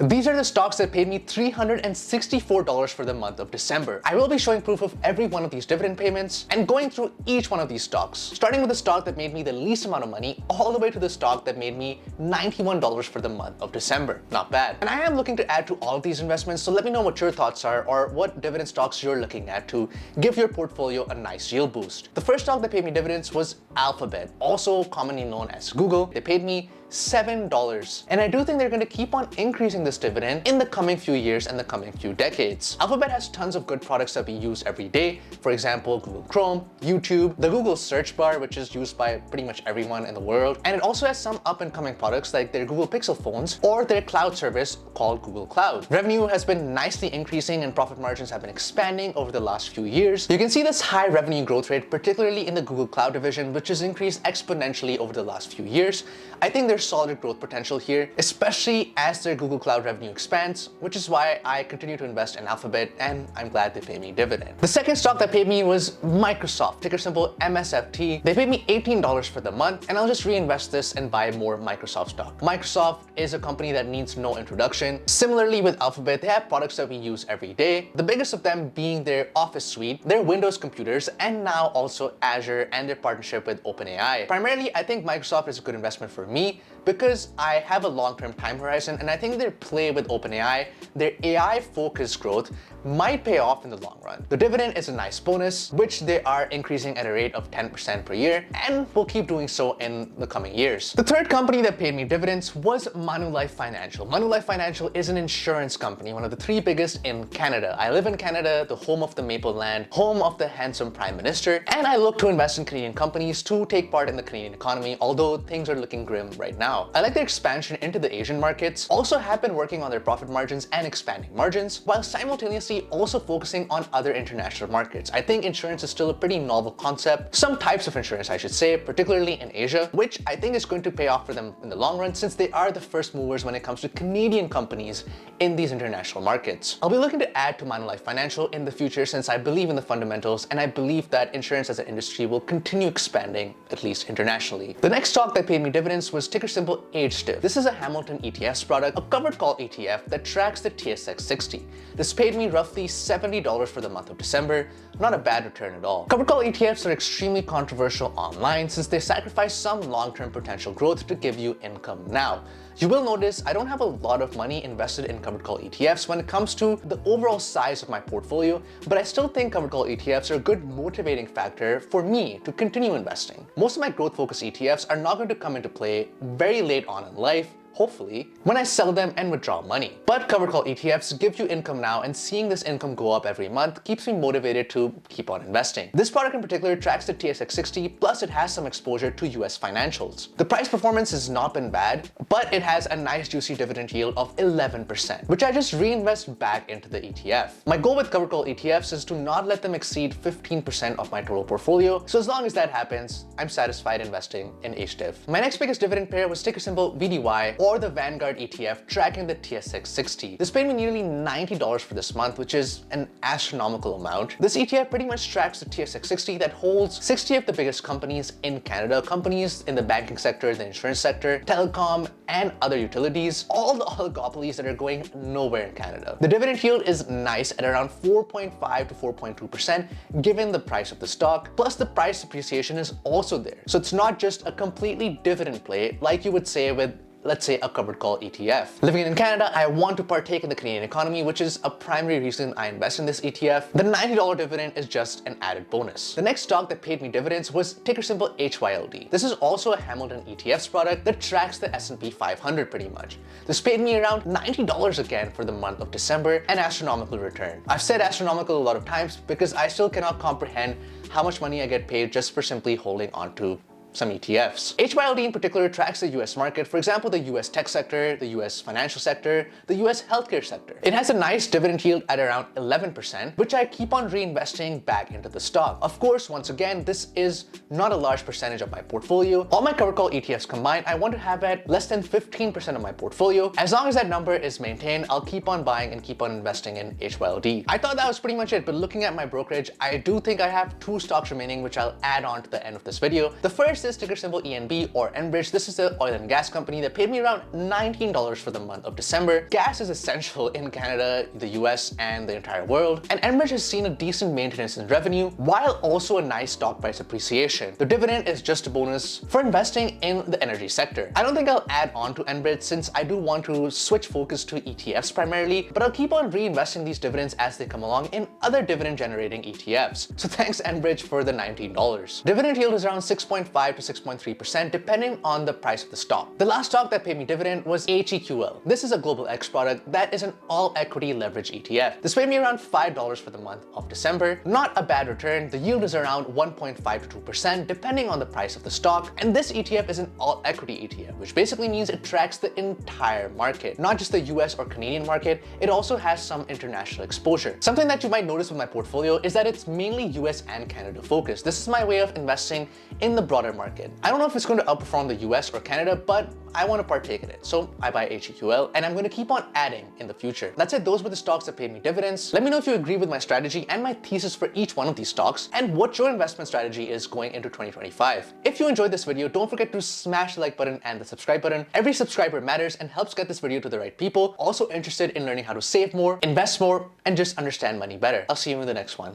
These are the stocks that paid me $364 for the month of December. I will be showing proof of every one of these dividend payments and going through each one of these stocks, starting with the stock that made me the least amount of money all the way to the stock that made me $91 for the month of December. Not bad. And I am looking to add to all of these investments, so let me know what your thoughts are or what dividend stocks you're looking at to give your portfolio a nice yield boost. The first stock that paid me dividends was Alphabet, also commonly known as Google. They paid me $7. And I do think they're going to keep on increasing this dividend in the coming few years and the coming few decades. Alphabet has tons of good products that we use every day. For example, Google Chrome, YouTube, the Google search bar, which is used by pretty much everyone in the world. And it also has some up and coming products like their Google Pixel phones or their cloud service called Google Cloud. Revenue has been nicely increasing and profit margins have been expanding over the last few years. You can see this high revenue growth rate, particularly in the Google Cloud division, which has increased exponentially over the last few years. I think there's solid growth potential here, especially as their Google Cloud revenue expands, which is why I continue to invest in Alphabet and I'm glad they pay me dividend. The second stock that paid me was Microsoft, ticker symbol MSFT. They paid me $18 for the month and I'll just reinvest this and buy more Microsoft stock. Microsoft is a company that needs no introduction. Similarly with Alphabet, they have products that we use every day, the biggest of them being their Office suite, their Windows computers, and now also Azure and their partnership with OpenAI. Primarily, I think Microsoft is a good investment for me because I have a long-term time horizon and I think their play with OpenAI, their AI-focused growth might pay off in the long run. The dividend is a nice bonus, which they are increasing at a rate of 10% per year and will keep doing so in the coming years. The third company that paid me dividends was Manulife Financial. Manulife Financial is an insurance company, one of the three biggest in Canada. I live in Canada, the home of the Maple Land, home of the handsome Prime Minister, and I look to invest in Canadian companies to take part in the Canadian economy, although things are looking grim right now. I like their expansion into the Asian markets, also have been working on their profit margins and expanding margins, while simultaneously also focusing on other international markets. I think insurance is still a pretty novel concept, some types of insurance I should say, particularly in Asia, which I think is going to pay off for them in the long run since they are the first movers when it comes to Canadian companies in these international markets. I'll be looking to add to Manulife Financial in the future since I believe in the fundamentals and I believe that insurance as an industry will continue expanding, at least internationally. The next stock that paid me dividends was ticker symbol HDIV. This is a Hamilton ETFs product, a covered call ETF that tracks the TSX 60. This paid me roughly $70 for the month of December. Not a bad return at all. Covered call ETFs are extremely controversial online since they sacrifice some long-term potential growth to give you income now. You will notice I don't have a lot of money invested in covered call ETFs when it comes to the overall size of my portfolio, but I still think covered call ETFs are a good motivating factor for me to continue investing. Most of my growth focused ETFs are not going to come into play very late on in life, hopefully, when I sell them and withdraw money. But covered call ETFs give you income now, and seeing this income go up every month keeps me motivated to keep on investing. This product in particular tracks the TSX 60, plus it has some exposure to US financials. The price performance has not been bad, but it has a nice juicy dividend yield of 11%, which I just reinvest back into the ETF. My goal with covered call ETFs is to not let them exceed 15% of my total portfolio, so as long as that happens, I'm satisfied investing in HDIV. My next biggest dividend pair was ticker symbol VDY, or the Vanguard ETF tracking the TSX 60. This paid me nearly $90 for this month, which is an astronomical amount. This ETF pretty much tracks the TSX 60 that holds 60 of the biggest companies in Canada, companies in the banking sector, the insurance sector, telecom, and other utilities, all the oligopolies that are going nowhere in Canada. The dividend yield is nice at around 4.5 to 4.2% given the price of the stock, plus the price appreciation is also there. So it's not just a completely dividend play like you would say with, let's say, a covered call ETF. Living in Canada, I want to partake in the Canadian economy, which is a primary reason I invest in this ETF. The $90 dividend is just an added bonus. The next stock that paid me dividends was ticker symbol HYLD. This is also a Hamilton ETFs product that tracks the S&P 500 pretty much. This paid me around $90 again for the month of December, an astronomical return. I've said astronomical a lot of times because I still cannot comprehend how much money I get paid just for simply holding onto some ETFs. HYLD in particular tracks the US market, for example, the US tech sector, the US financial sector, the US healthcare sector. It has a nice dividend yield at around 11%, which I keep on reinvesting back into the stock. Of course, once again, this is not a large percentage of my portfolio. All my covered call ETFs combined, I want to have at less than 15% of my portfolio. As long as that number is maintained, I'll keep on buying and keep on investing in HYLD. I thought that was pretty much it, but looking at my brokerage, I do think I have two stocks remaining, which I'll add on to the end of this video. The first is ticker symbol ENB or Enbridge. This is the oil and gas company that paid me around $19 for the month of December. Gas is essential in Canada, the US, and the entire world. And Enbridge has seen a decent maintenance in revenue while also a nice stock price appreciation. The dividend is just a bonus for investing in the energy sector. I don't think I'll add on to Enbridge since I do want to switch focus to ETFs primarily, but I'll keep on reinvesting these dividends as they come along in other dividend generating ETFs. So thanks Enbridge for the $19. Dividend yield is around 6.5 to 6.3% depending on the price of the stock. The last stock that paid me dividend was HEQL. This is a global X product that is an all equity leverage ETF. This paid me around $5 for the month of December. Not a bad return. The yield is around 1.5 to 2% depending on the price of the stock. And this ETF is an all equity ETF, which basically means it tracks the entire market, not just the US or Canadian market. It also has some international exposure. Something that you might notice with my portfolio is that it's mainly US and Canada focused. This is my way of investing in the broader market. I don't know if it's going to outperform the US or Canada, but I want to partake in it. So I buy HEQL and I'm going to keep on adding in the future. That's it. Those were the stocks that paid me dividends. Let me know if you agree with my strategy and my thesis for each one of these stocks and what your investment strategy is going into 2025. If you enjoyed this video, don't forget to smash the like button and the subscribe button. Every subscriber matters and helps get this video to the right people. Also interested in learning how to save more, invest more, and just understand money better. I'll see you in the next one.